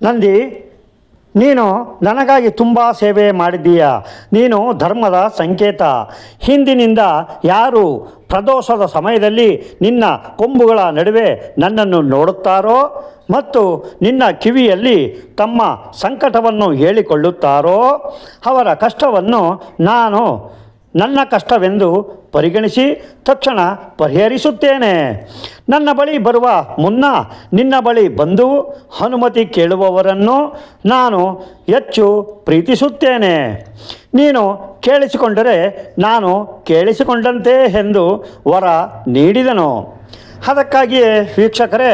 ನಂದಿ, ನೀನು ನನಗಾಗಿ ತುಂಬ ಸೇವೆ ಮಾಡಿದ್ದೀಯ. ನೀನು ಧರ್ಮದ ಸಂಕೇತ. ಹಿಂದಿನಿಂದ ಯಾರು ಪ್ರದೋಷದ ಸಮಯದಲ್ಲಿ ನಿನ್ನ ಕೊಂಬುಗಳ ನಡುವೆ ನನ್ನನ್ನು ನೋಡುತ್ತಾರೋ ಮತ್ತು ನಿನ್ನ ಕಿವಿಯಲ್ಲಿ ತಮ್ಮ ಸಂಕಟವನ್ನು ಹೇಳಿಕೊಳ್ಳುತ್ತಾರೋ ಅವರ ಕಷ್ಟವನ್ನು ನಾನು ನನ್ನ ಕಷ್ಟವೆಂದು ಪರಿಗಣಿಸಿ ತಕ್ಷಣ ಪರಿಹರಿಸುತ್ತೇನೆ. ನನ್ನ ಬಳಿ ಬರುವ ಮುನ್ನ ನಿನ್ನ ಬಳಿ ಬಂದು ಅನುಮತಿ ಕೇಳುವವರನ್ನು ನಾನು ಹೆಚ್ಚು ಪ್ರೀತಿಸುತ್ತೇನೆ. ನೀನು ಕೇಳಿಸಿಕೊಂಡರೆ ನಾನು ಕೇಳಿಸಿಕೊಂಡಂತೆ ಎಂದು ವರ ನೀಡಿದನು. ಅದಕ್ಕಾಗಿಯೇ ವೀಕ್ಷಕರೇ,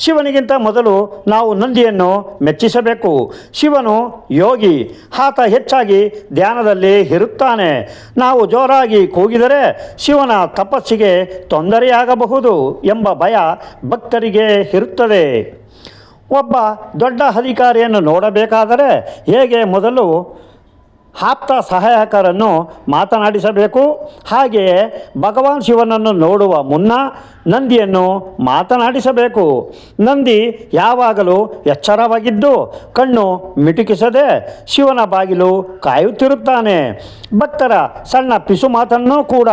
ಶಿವನಿಗಿಂತ ಮೊದಲು ನಾವು ನಂದಿಯನ್ನು ಮೆಚ್ಚಿಸಬೇಕು. ಶಿವನು ಯೋಗಿ, ಆತ ಹೆಚ್ಚಾಗಿ ಧ್ಯಾನದಲ್ಲಿ ಇರುತ್ತಾನೆ. ನಾವು ಜೋರಾಗಿ ಕೂಗಿದರೆ ಶಿವನ ತಪಸ್ಸಿಗೆ ತೊಂದರೆಯಾಗಬಹುದು ಎಂಬ ಭಯ ಭಕ್ತರಿಗೆ ಇರುತ್ತದೆ. ಒಬ್ಬ ದೊಡ್ಡ ಅಧಿಕಾರಿಯನ್ನು ನೋಡಬೇಕಾದರೆ ಹೇಗೆ ಮೊದಲು ಆಪ್ತ ಸಹಾಯಕರನ್ನು ಮಾತನಾಡಿಸಬೇಕು, ಹಾಗೆಯೇ ಭಗವಾನ್ ಶಿವನನ್ನು ನೋಡುವ ಮುನ್ನ ನಂದಿಯನ್ನು ಮಾತನಾಡಿಸಬೇಕು. ನಂದಿ ಯಾವಾಗಲೂ ಎಚ್ಚರವಾಗಿದ್ದು ಕಣ್ಣು ಮಿಟುಕಿಸದೆ ಶಿವನ ಬಾಗಿಲು ಕಾಯುತ್ತಿರುತ್ತಾನೆ. ಭಕ್ತರ ಸಣ್ಣ ಪಿಸು ಮಾತನ್ನು ಕೂಡ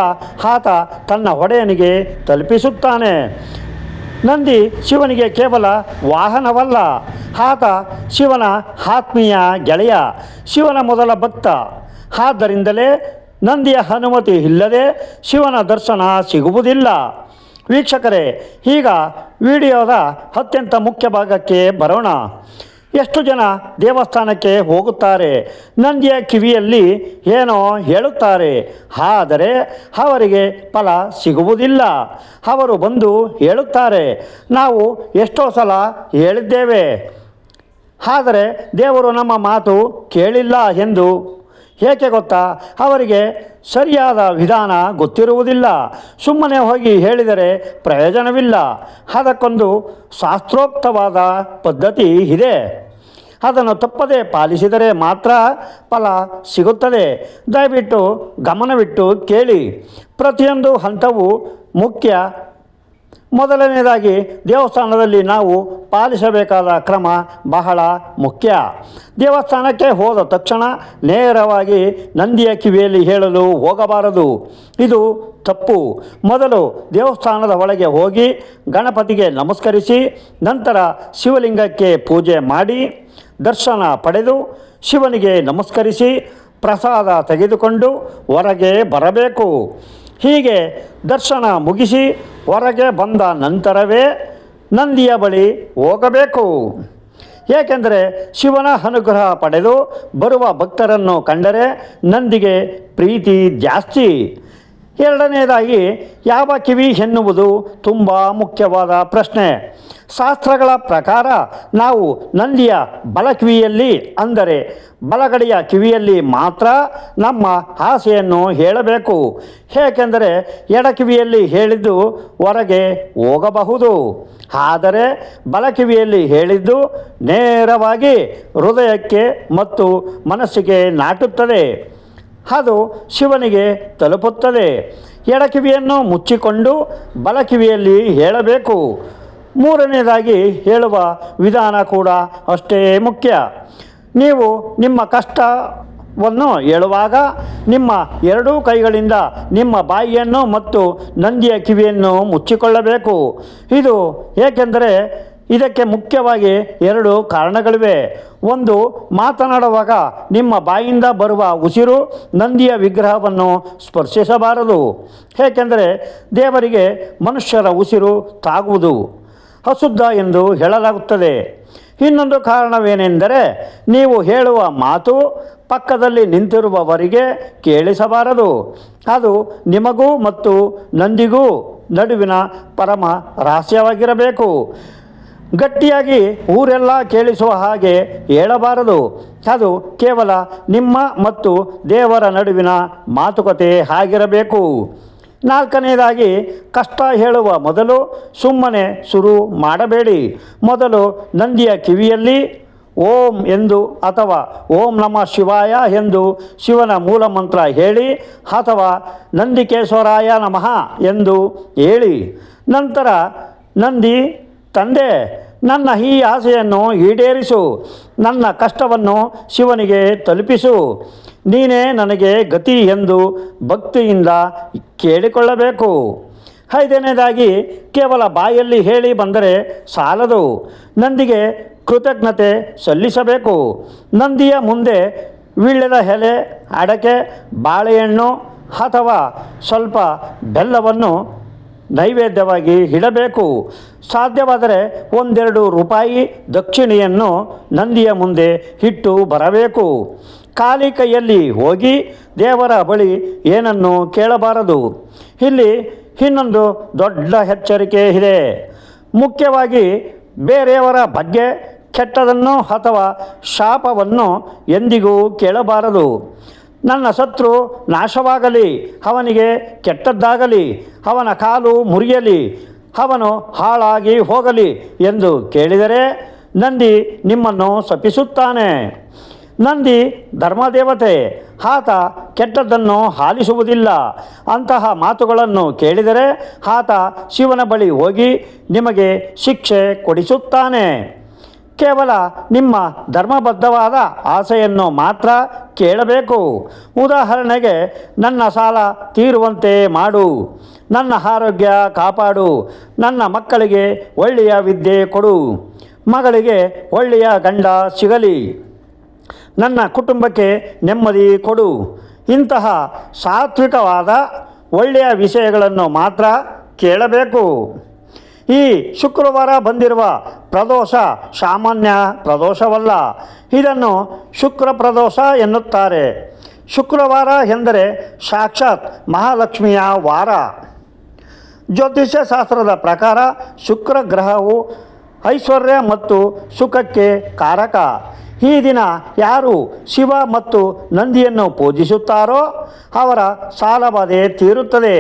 ಆತ ತನ್ನ ಒಡೆಯನಿಗೆ ತಲುಪಿಸುತ್ತಾನೆ. ನಂದಿ ಶಿವನಿಗೆ ಕೇವಲ ವಾಹನವಲ್ಲ, ಆತ ಶಿವನ ಆತ್ಮೀಯ ಗೆಳೆಯ, ಶಿವನ ಮೊದಲ ಭಕ್ತ. ಆದ್ದರಿಂದಲೇ ನಂದಿಯ ಅನುಮತಿ ಇಲ್ಲದೆ ಶಿವನ ದರ್ಶನ ಸಿಗುವುದಿಲ್ಲ. ವೀಕ್ಷಕರೇ, ಈಗ ವಿಡಿಯೋದ ಅತ್ಯಂತ ಮುಖ್ಯ ಭಾಗಕ್ಕೆ ಬರೋಣ. ಎಷ್ಟು ಜನ ದೇವಸ್ಥಾನಕ್ಕೆ ಹೋಗುತ್ತಾರೆ, ನಂದಿಯ ಕಿವಿಯಲ್ಲಿ ಏನೋ ಹೇಳುತ್ತಾರೆ, ಆದರೆ ಅವರಿಗೆ ಫಲ ಸಿಗುವುದಿಲ್ಲ. ಅವರು ಬಂದು ಹೇಳುತ್ತಾರೆ, ನಾವು ಎಷ್ಟೋ ಸಲ ಹೇಳಿದ್ದೇವೆ, ಆದರೆ ದೇವರು ನಮ್ಮ ಮಾತು ಕೇಳಿಲ್ಲ ಎಂದು. ಏಕೆ ಗೊತ್ತಾ? ಅವರಿಗೆ ಸರಿಯಾದ ವಿಧಾನ ಗೊತ್ತಿರುವುದಿಲ್ಲ. ಸುಮ್ಮನೆ ಹೋಗಿ ಹೇಳಿದರೆ ಪ್ರಯೋಜನವಿಲ್ಲ. ಅದಕ್ಕೊಂದು ಶಾಸ್ತ್ರೋಕ್ತವಾದ ಪದ್ಧತಿ ಇದೆ. ಅದನ್ನು ತಪ್ಪದೇ ಪಾಲಿಸಿದರೆ ಮಾತ್ರ ಫಲ ಸಿಗುತ್ತದೆ. ದಯವಿಟ್ಟು ಗಮನವಿಟ್ಟು ಕೇಳಿ. ಪ್ರತಿಯೊಂದು ಹಂತವೂ ಮುಖ್ಯ. ಮೊದಲನೇದಾಗಿ, ದೇವಸ್ಥಾನದಲ್ಲಿ ನಾವು ಪಾಲಿಸಬೇಕಾದ ಕ್ರಮ ಬಹಳ ಮುಖ್ಯ. ದೇವಸ್ಥಾನಕ್ಕೆ ಹೋದ ತಕ್ಷಣ ನೇರವಾಗಿ ನಂದಿಯ ಕಿವಿಯಲ್ಲಿ ಹೇಳಲು ಹೋಗಬಾರದು. ಇದು ತಪ್ಪು. ಮೊದಲು ದೇವಸ್ಥಾನದ ಒಳಗೆ ಹೋಗಿ ಗಣಪತಿಗೆ ನಮಸ್ಕರಿಸಿ ನಂತರ ಶಿವಲಿಂಗಕ್ಕೆ ಪೂಜೆ ಮಾಡಿ ದರ್ಶನ ಪಡೆದು ಶಿವನಿಗೆ ನಮಸ್ಕರಿಸಿ ಪ್ರಸಾದ ತೆಗೆದುಕೊಂಡು ಹೊರಗೆ ಬರಬೇಕು. ಹೀಗೆ ದರ್ಶನ ಮುಗಿಸಿ ಹೊರಗೆ ಬಂದ ನಂತರವೇ ನಂದಿಯ ಬಳಿ ಹೋಗಬೇಕು. ಏಕೆಂದರೆ ಶಿವನ ಅನುಗ್ರಹ ಪಡೆದು ಬರುವ ಭಕ್ತರನ್ನು ಕಂಡರೆ ನಂದಿಗೆ ಪ್ರೀತಿ ಜಾಸ್ತಿ. ಎರಡನೇದಾಗಿ, ಯಾವ ಕಿವಿ ಎನ್ನುವುದು ತುಂಬ ಮುಖ್ಯವಾದ ಪ್ರಶ್ನೆ. ಶಾಸ್ತ್ರಗಳ ಪ್ರಕಾರ ನಾವು ನಂದಿಯ ಬಲಕಿವಿಯಲ್ಲಿ, ಅಂದರೆ ಬಲಗಡೆಯ ಕಿವಿಯಲ್ಲಿ ಮಾತ್ರ ನಮ್ಮ ಆಸೆಯನ್ನು ಹೇಳಬೇಕು. ಏಕೆಂದರೆ ಎಡಕಿವಿಯಲ್ಲಿ ಹೇಳಿದ್ದು ಹೊರಗೆ ಹೋಗಬಹುದು, ಆದರೆ ಬಲಕಿವಿಯಲ್ಲಿ ಹೇಳಿದ್ದು ನೇರವಾಗಿ ಹೃದಯಕ್ಕೆ ಮತ್ತು ಮನಸ್ಸಿಗೆ ನಾಟುತ್ತದೆ. ಅದು ಶಿವನಿಗೆ ತಲುಪುತ್ತದೆ. ಎಡಕಿವಿಯನ್ನು ಮುಚ್ಚಿಕೊಂಡು ಬಲಕಿವಿಯಲ್ಲಿ ಹೇಳಬೇಕು. ಮೂರನೇದಾಗಿ, ಹೇಳುವ ವಿಧಾನ ಕೂಡ ಅಷ್ಟೇ ಮುಖ್ಯ. ನೀವು ನಿಮ್ಮ ಕಷ್ಟವನ್ನು ಹೇಳುವಾಗ ನಿಮ್ಮ ಎರಡೂ ಕೈಗಳಿಂದ ನಿಮ್ಮ ಬಾಯಿಯನ್ನು ಮತ್ತು ನಂದಿಯ ಕಿವಿಯನ್ನು ಮುಚ್ಚಿಕೊಳ್ಳಬೇಕು. ಇದು ಏಕೆಂದರೆ ಇದಕ್ಕೆ ಮುಖ್ಯವಾಗಿ ಎರಡು ಕಾರಣಗಳಿವೆ. ಒಂದು, ಮಾತನಾಡುವಾಗ ನಿಮ್ಮ ಬಾಯಿಂದ ಬರುವ ಉಸಿರು ನಂದಿಯ ವಿಗ್ರಹವನ್ನು ಸ್ಪರ್ಶಿಸಬಾರದು. ಏಕೆಂದರೆ ದೇವರಿಗೆ ಮನುಷ್ಯರ ಉಸಿರು ತಾಗುವುದು ಅಶುದ್ಧ ಎಂದು ಹೇಳಲಾಗುತ್ತದೆ. ಇನ್ನೊಂದು ಕಾರಣವೇನೆಂದರೆ, ನೀವು ಹೇಳುವ ಮಾತು ಪಕ್ಕದಲ್ಲಿ ನಿಂತಿರುವವರಿಗೆ ಕೇಳಿಸಬಾರದು. ಅದು ನಿಮಗೂ ಮತ್ತು ನಂದಿಗೂ ನಡುವಿನ ಪರಮ ರಹಸ್ಯವಾಗಿರಬೇಕು. ಗಟ್ಟಿಯಾಗಿ ಊರೆಲ್ಲ ಕೇಳಿಸುವ ಹಾಗೆ ಹೇಳಬಾರದು. ಅದು ಕೇವಲ ನಿಮ್ಮ ಮತ್ತು ದೇವರ ನಡುವಿನ ಮಾತುಕತೆ ಆಗಿರಬೇಕು. ನಾಲ್ಕನೇದಾಗಿ, ಕಷ್ಟ ಹೇಳುವ ಮೊದಲು ಸುಮ್ಮನೆ ಶುರು ಮಾಡಬೇಡಿ. ಮೊದಲು ನಂದಿಯ ಕಿವಿಯಲ್ಲಿ ಓಂ ಎಂದು ಅಥವಾ ಓಂ ನಮಃ ಶಿವಾಯ ಎಂದು ಶಿವನ ಮೂಲ ಮಂತ್ರ ಹೇಳಿ, ಅಥವಾ ನಂದಿಕೇಶ್ವರಾಯ ನಮಃ ಎಂದು ಹೇಳಿ. ನಂತರ ನಂದಿ ತಂದೆ, ನನ್ನ ಈ ಆಸೆಯನ್ನು ಈಡೇರಿಸು, ನನ್ನ ಕಷ್ಟವನ್ನು ಶಿವನಿಗೆ ತಲುಪಿಸು, ನೀನೇ ನನಗೆ ಗತಿ ಎಂದು ಭಕ್ತಿಯಿಂದ ಕೇಳಿಕೊಳ್ಳಬೇಕು. 5ನೇದಾಗಿ, ಕೇವಲ ಬಾಯಲ್ಲಿ ಹೇಳಿ ಬಂದರೆ ಸಾಲದು. ನಂದಿಗೆ ಕೃತಜ್ಞತೆ ಸಲ್ಲಿಸಬೇಕು. ನಂದಿಯ ಮುಂದೆ ವೀಳ್ಯದ ಎಲೆ, ಅಡಕೆ, ಬಾಳೆಹಣ್ಣು ಅಥವಾ ಸ್ವಲ್ಪ ಬೆಲ್ಲವನ್ನು ನೈವೇದ್ಯವಾಗಿ ಇಡಬೇಕು. ಸಾಧ್ಯವಾದರೆ 1-2 ರೂಪಾಯಿ ದಕ್ಷಿಣೆಯನ್ನು ನಂದಿಯ ಮುಂದೆ ಇಟ್ಟು ಬರಬೇಕು. ಖಾಲಿ ಕೈಯಲ್ಲಿ ಹೋಗಿ ದೇವರ ಬಳಿ ಏನನ್ನು ಕೇಳಬಾರದು. ಇಲ್ಲಿ ಇನ್ನೊಂದು ದೊಡ್ಡ ಎಚ್ಚರಿಕೆ ಇದೆ. ಮುಖ್ಯವಾಗಿ ಬೇರೆಯವರ ಬಗ್ಗೆ ಕೆಟ್ಟದನ್ನು ಅಥವಾ ಶಾಪವನ್ನು ಎಂದಿಗೂ ಕೇಳಬಾರದು. ನನ್ನ ಶತ್ರು ನಾಶವಾಗಲಿ, ಅವನಿಗೆ ಕೆಟ್ಟದ್ದಾಗಲಿ, ಅವನ ಕಾಲು ಮುರಿಯಲಿ, ಅವನು ಹಾಳಾಗಿ ಹೋಗಲಿ ಎಂದು ಕೇಳಿದರೆ ನಂದಿ ನಿಮ್ಮನ್ನು ಶಪಿಸುತ್ತಾನೆ. ನಂದಿ ಧರ್ಮದೇವತೆ, ಆತ ಕೆಟ್ಟದ್ದನ್ನು ಆಲಿಸುವುದಿಲ್ಲ. ಅಂತಹ ಮಾತುಗಳನ್ನು ಕೇಳಿದರೆ ಆತ ಶಿವನ ಬಳಿ ಹೋಗಿ ನಿಮಗೆ ಶಿಕ್ಷೆ ಕೊಡಿಸುತ್ತಾನೆ. ಕೇವಲ ನಿಮ್ಮ ಧರ್ಮಬದ್ಧವಾದ ಆಸೆಯನ್ನು ಮಾತ್ರ ಕೇಳಬೇಕು. ಉದಾಹರಣೆಗೆ, ನನ್ನ ಸಾಲ ತೀರುವಂತೆ ಮಾಡು, ನನ್ನ ಆರೋಗ್ಯ ಕಾಪಾಡು, ನನ್ನ ಮಕ್ಕಳಿಗೆ ಒಳ್ಳೆಯ ವಿದ್ಯೆ ಕೊಡು, ಮಗಳಿಗೆ ಒಳ್ಳೆಯ ಗಂಡ ಸಿಗಲಿ, ನನ್ನ ಕುಟುಂಬಕ್ಕೆ ನೆಮ್ಮದಿ ಕೊಡು. ಇಂತಹ ಸಾತ್ವಿಕವಾದ ಒಳ್ಳೆಯ ವಿಷಯಗಳನ್ನು ಮಾತ್ರ ಕೇಳಬೇಕು. ಈ ಶುಕ್ರವಾರ ಬಂದಿರುವ ಪ್ರದೋಷ ಸಾಮಾನ್ಯ ಪ್ರದೋಷವಲ್ಲ. ಇದನ್ನು ಶುಕ್ರ ಪ್ರದೋಷ ಎನ್ನುತ್ತಾರೆ. ಶುಕ್ರವಾರ ಎಂದರೆ ಸಾಕ್ಷಾತ್ ಮಹಾಲಕ್ಷ್ಮಿಯ ವಾರ. ಜ್ಯೋತಿಷ್ಯ ಶಾಸ್ತ್ರದ ಪ್ರಕಾರ ಶುಕ್ರ ಗ್ರಹವು ಐಶ್ವರ್ಯ ಮತ್ತು ಸುಖಕ್ಕೆ ಕಾರಕ. ಈ ದಿನ ಯಾರು ಶಿವ ಮತ್ತು ನಂದಿಯನ್ನು ಪೂಜಿಸುತ್ತಾರೋ ಅವರ ಸಾಲಬಾಧೆ ತೀರುತ್ತದೆ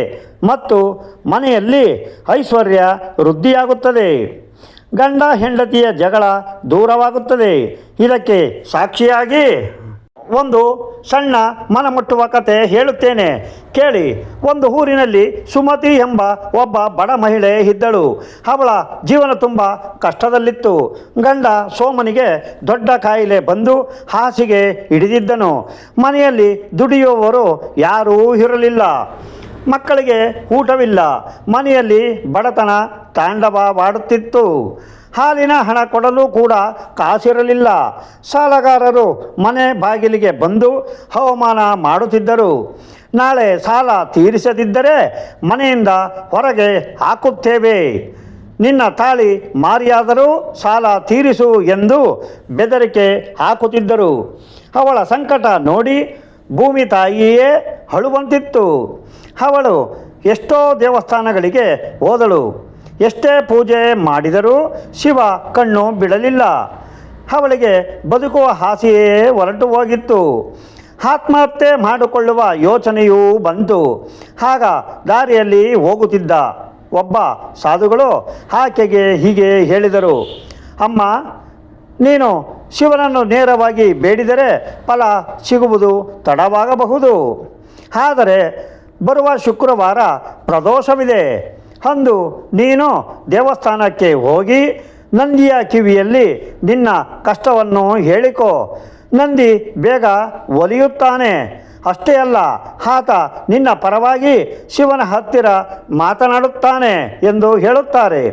ಮತ್ತು ಮನೆಯಲ್ಲಿ ಐಶ್ವರ್ಯ ವೃದ್ಧಿಯಾಗುತ್ತದೆ. ಗಂಡ ಹೆಂಡತಿಯ ಜಗಳ ದೂರವಾಗುತ್ತದೆ. ಇದಕ್ಕೆ ಸಾಕ್ಷಿಯಾಗಿ ಒಂದು ಸಣ್ಣ ಮನಮುಟ್ಟುವ ಕತೆ ಹೇಳುತ್ತೇನೆ, ಕೇಳಿ. ಒಂದು ಊರಿನಲ್ಲಿ ಸುಮತಿ ಎಂಬ ಒಬ್ಬ ಬಡ ಮಹಿಳೆ ಇದ್ದಳು. ಅವಳ ಜೀವನ ತುಂಬ ಕಷ್ಟದಲ್ಲಿತ್ತು. ಗಂಡ ಸೋಮನಿಗೆ ದೊಡ್ಡ ಕಾಯಿಲೆ ಬಂದು ಹಾಸಿಗೆ ಹಿಡಿದಿದ್ದನು. ಮನೆಯಲ್ಲಿ ದುಡಿಯುವವರು ಯಾರೂ ಇರಲಿಲ್ಲ. ಮಕ್ಕಳಿಗೆ ಊಟವಿಲ್ಲ. ಮನೆಯಲ್ಲಿ ಬಡತನ ತಾಂಡವವಾಡುತ್ತಿತ್ತು. ಹಾಲಿನ ಹಣ ಕೊಡಲು ಕೂಡ ಕಾಸಿರಲಿಲ್ಲ. ಸಾಲಗಾರರು ಮನೆ ಬಾಗಿಲಿಗೆ ಬಂದು ಅವಮಾನ ಮಾಡುತ್ತಿದ್ದರು. ನಾಳೆ ಸಾಲ ತೀರಿಸದಿದ್ದರೆ ಮನೆಯಿಂದ ಹೊರಗೆ ಹಾಕುತ್ತೇವೆ, ನಿನ್ನ ತಾಳಿ ಮಾರಿಯಾದರೂ ಸಾಲ ತೀರಿಸು ಎಂದು ಬೆದರಿಕೆ ಹಾಕುತ್ತಿದ್ದರು. ಅವಳ ಸಂಕಟ ನೋಡಿ ಭೂಮಿ ತಾಯಿಯೇ ಅಳುವಂತಿತ್ತು. ಅವಳು ಎಷ್ಟೋ ದೇವಸ್ಥಾನಗಳಿಗೆ ಹೋದಳು. ಎಷ್ಟೇ ಪೂಜೆ ಮಾಡಿದರೂ ಶಿವ ಕಣ್ಣು ಬಿಡಲಿಲ್ಲ. ಅವಳಿಗೆ ಬದುಕುವ ಆಸೆಯೇ ಹೊರಟು ಹೋಗಿತ್ತು. ಆತ್ಮಹತ್ಯೆ ಮಾಡಿಕೊಳ್ಳುವ ಯೋಚನೆಯೂ ಬಂತು. ಆಗ ದಾರಿಯಲ್ಲಿ ಹೋಗುತ್ತಿದ್ದ ಒಬ್ಬ ಸಾಧುಗಳು ಆಕೆಗೆ ಹೀಗೆ ಹೇಳಿದರು, ಅಮ್ಮ, ನೀನು ಶಿವನನ್ನು ನೇರವಾಗಿ ಬೇಡಿದರೆ ಫಲ ಸಿಗುವುದು ತಡವಾಗಬಹುದು. ಆದರೆ ಬರುವ ಶುಕ್ರವಾರ ಪ್ರದೋಷವಿದೆ. ಅಂದು ನೀನು ದೇವಸ್ಥಾನಕ್ಕೆ ಹೋಗಿ ನಂದಿಯ ಕಿವಿಯಲ್ಲಿ ನಿನ್ನ ಕಷ್ಟವನ್ನು ಹೇಳಿಕೊ. ನಂದಿ ಬೇಗ ಒಲಿಯುತ್ತಾನೆ. ಅಷ್ಟೇ ಅಲ್ಲ, ಆತ ನಿನ್ನ ಪರವಾಗಿ ಶಿವನ ಹತ್ತಿರ ಮಾತನಾಡುತ್ತಾನೆ ಎಂದು ಹೇಳುತ್ತಾರೆ.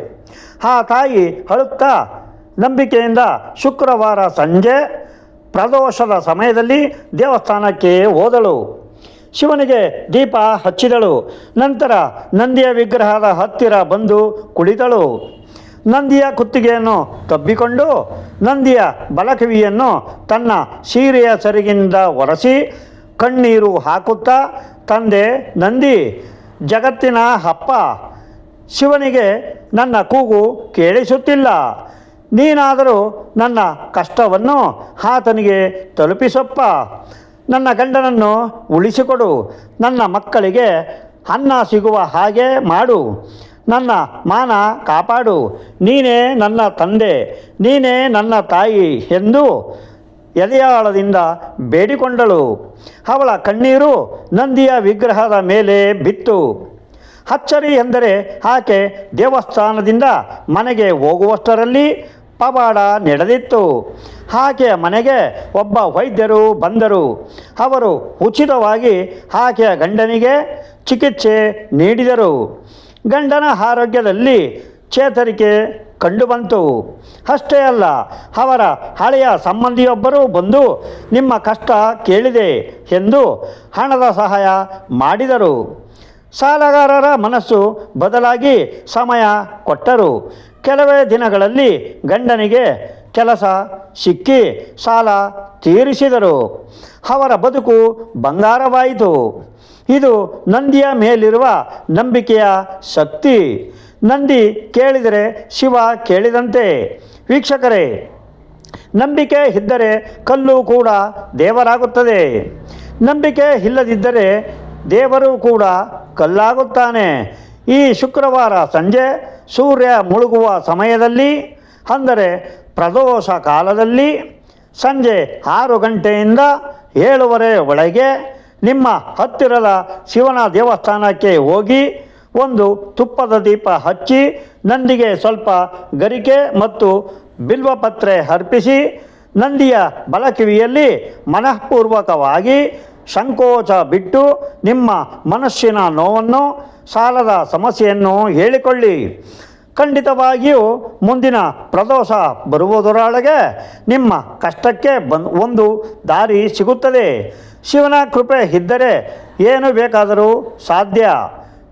ಆ ತಾಯಿ ಅಳುತ್ತಾ ನಂಬಿಕೆಯಿಂದ ಶುಕ್ರವಾರ ಸಂಜೆ ಪ್ರದೋಷದ ಸಮಯದಲ್ಲಿ ದೇವಸ್ಥಾನಕ್ಕೆ ಹೋದಳು. ಶಿವನಿಗೆ ದೀಪ ಹಚ್ಚಿದಳು. ನಂತರ ನಂದಿಯ ವಿಗ್ರಹದ ಹತ್ತಿರ ಬಂದು ಕುಳಿತಳು. ನಂದಿಯ ಕುತ್ತಿಗೆಯನ್ನು ತಬ್ಬಿಕೊಂಡು ನಂದಿಯ ಬಲಕಿವಿಯನ್ನು ತನ್ನ ಸೀರೆಯ ಸೆರಗಿನಿಂದ ಒರೆಸಿ ಕಣ್ಣೀರು ಹಾಕುತ್ತಾ, ತಂದೆ ನಂದಿ, ಜಗತ್ತಿನ ಅಪ್ಪ, ಶಿವನಿಗೆ ನನ್ನ ಕೂಗು ಕೇಳಿಸುತ್ತಿಲ್ಲ. ನೀನಾದರೂ ನನ್ನ ಕಷ್ಟವನ್ನು ಆತನಿಗೆ ತಲುಪಿಸಪ್ಪ. ನನ್ನ ಗಂಡನನ್ನು ಉಳಿಸಿಕೊಡು. ನನ್ನ ಮಕ್ಕಳಿಗೆ ಅನ್ನ ಸಿಗುವ ಹಾಗೆ ಮಾಡು. ನನ್ನ ಮಾನ ಕಾಪಾಡು. ನೀನೇ ನನ್ನ ತಂದೆ, ನೀನೇ ನನ್ನ ತಾಯಿ ಎಂದು ಎದೆಯಾಳದಿಂದ ಬೇಡಿಕೊಂಡಳು. ಅವಳ ಕಣ್ಣೀರು ನಂದಿಯ ವಿಗ್ರಹದ ಮೇಲೆ ಬಿತ್ತು. ಅಚ್ಚರಿ ಎಂದರೆ ಆಕೆ ದೇವಸ್ಥಾನದಿಂದ ಮನೆಗೆ ಹೋಗುವಷ್ಟರಲ್ಲಿ ಪವಾಡ ನಡೆದಿತ್ತು. ಆಕೆಯ ಮನೆಗೆ ಒಬ್ಬ ವೈದ್ಯರು ಬಂದರು. ಅವರು ಉಚಿತವಾಗಿ ಆಕೆಯ ಗಂಡನಿಗೆ ಚಿಕಿತ್ಸೆ ನೀಡಿದರು. ಗಂಡನ ಆರೋಗ್ಯದಲ್ಲಿ ಚೇತರಿಕೆ ಕಂಡುಬಂತು. ಅಷ್ಟೇ ಅಲ್ಲ, ಅವರ ಹಳೆಯ ಸಂಬಂಧಿಯೊಬ್ಬರು ಬಂದು ನಿಮ್ಮ ಕಷ್ಟ ಕೇಳಿದೆ ಎಂದು ಹಣದ ಸಹಾಯ ಮಾಡಿದರು. ಸಾಲಗಾರರ ಮನಸ್ಸು ಬದಲಾಗಿ ಸಮಯ ಕೊಟ್ಟರು. ಕೆಲವೇ ದಿನಗಳಲ್ಲಿ ಗಂಡನಿಗೆ ಕೆಲಸ ಸಿಕ್ಕಿ ಸಾಲ ತೀರಿಸಿದರು. ಅವರ ಬದುಕು ಬಂಗಾರವಾಯಿತು. ಇದು ನಂದಿಯ ಮೇಲಿರುವ ನಂಬಿಕೆಯ ಶಕ್ತಿ. ನಂದಿ ಕೇಳಿದರೆ ಶಿವ ಕೇಳಿದಂತೆ. ವೀಕ್ಷಕರೇ, ನಂಬಿಕೆ ಇದ್ದರೆ ಕಲ್ಲು ಕೂಡ ದೇವರಾಗುತ್ತದೆ. ನಂಬಿಕೆ ಇಲ್ಲದಿದ್ದರೆ ದೇವರು ಕೂಡ ಕಲ್ಲಾಗುತ್ತಾನೆ. ಈ ಶುಕ್ರವಾರ ಸಂಜೆ ಸೂರ್ಯ ಮುಳುಗುವ ಸಮಯದಲ್ಲಿ, ಅಂದರೆ ಪ್ರದೋಷ ಕಾಲದಲ್ಲಿ ಸಂಜೆ 6 ಗಂಟೆಯಿಂದ 7:30 ಒಳಗೆ ನಿಮ್ಮ ಹತ್ತಿರದ ಶಿವನ ದೇವಸ್ಥಾನಕ್ಕೆ ಹೋಗಿ ಒಂದು ತುಪ್ಪದ ದೀಪ ಹಚ್ಚಿ ನಂದಿಗೆ ಸ್ವಲ್ಪ ಗರಿಕೆ ಮತ್ತು ಬಿಲ್ವಪತ್ರೆ ಅರ್ಪಿಸಿ ನಂದಿಯ ಬಲಕಿವಿಯಲ್ಲಿ ಮನಃಪೂರ್ವಕವಾಗಿ ಸಂಕೋಚ ಬಿಟ್ಟು ನಿಮ್ಮ ಮನಸ್ಸಿನ ನೋವನ್ನು, ಸಾಲದ ಸಮಸ್ಯೆಯನ್ನು ಹೇಳಿಕೊಳ್ಳಿ. ಖಂಡಿತವಾಗಿಯೂ ಮುಂದಿನ ಪ್ರದೋಷ ಬರುವುದರೊಳಗೆ ನಿಮ್ಮ ಕಷ್ಟಕ್ಕೆ ಒಂದು ದಾರಿ ಸಿಗುತ್ತದೆ. ಶಿವನ ಕೃಪೆ ಇದ್ದರೆ ಏನು ಬೇಕಾದರೂ ಸಾಧ್ಯ.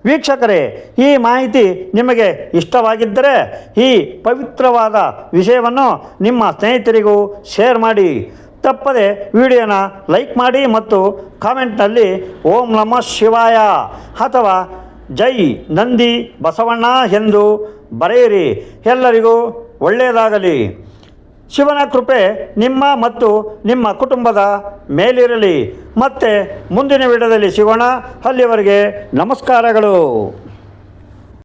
ವೀಕ್ಷಕರೇ, ಈ ಮಾಹಿತಿ ನಿಮಗೆ ಇಷ್ಟವಾಗಿದ್ದರೆ ಈ ಪವಿತ್ರವಾದ ವಿಷಯವನ್ನು ನಿಮ್ಮ ಸ್ನೇಹಿತರಿಗೂ ಶೇರ್ ಮಾಡಿ. ತಪ್ಪದೆ ವಿಡಿಯೋನ ಲೈಕ್ ಮಾಡಿ ಮತ್ತು ಕಾಮೆಂಟ್ನಲ್ಲಿ ಓಂ ನಮಃ ಶಿವಾಯ ಅಥವಾ ಜೈ ನಂದಿ ಬಸವಣ್ಣ ಎಂದು ಬರೆಯಿರಿ. ಎಲ್ಲರಿಗೂ ಒಳ್ಳೆಯದಾಗಲಿ. ಶಿವನ ಕೃಪೆ ನಿಮ್ಮ ಮತ್ತು ನಿಮ್ಮ ಕುಟುಂಬದ ಮೇಲಿರಲಿ. ಮತ್ತೆ ಮುಂದಿನ ವಿಡಿಯೋದಲ್ಲಿ ಸಿಗೋಣ. ಅಲ್ಲಿವರೆಗೆ ನಮಸ್ಕಾರಗಳು.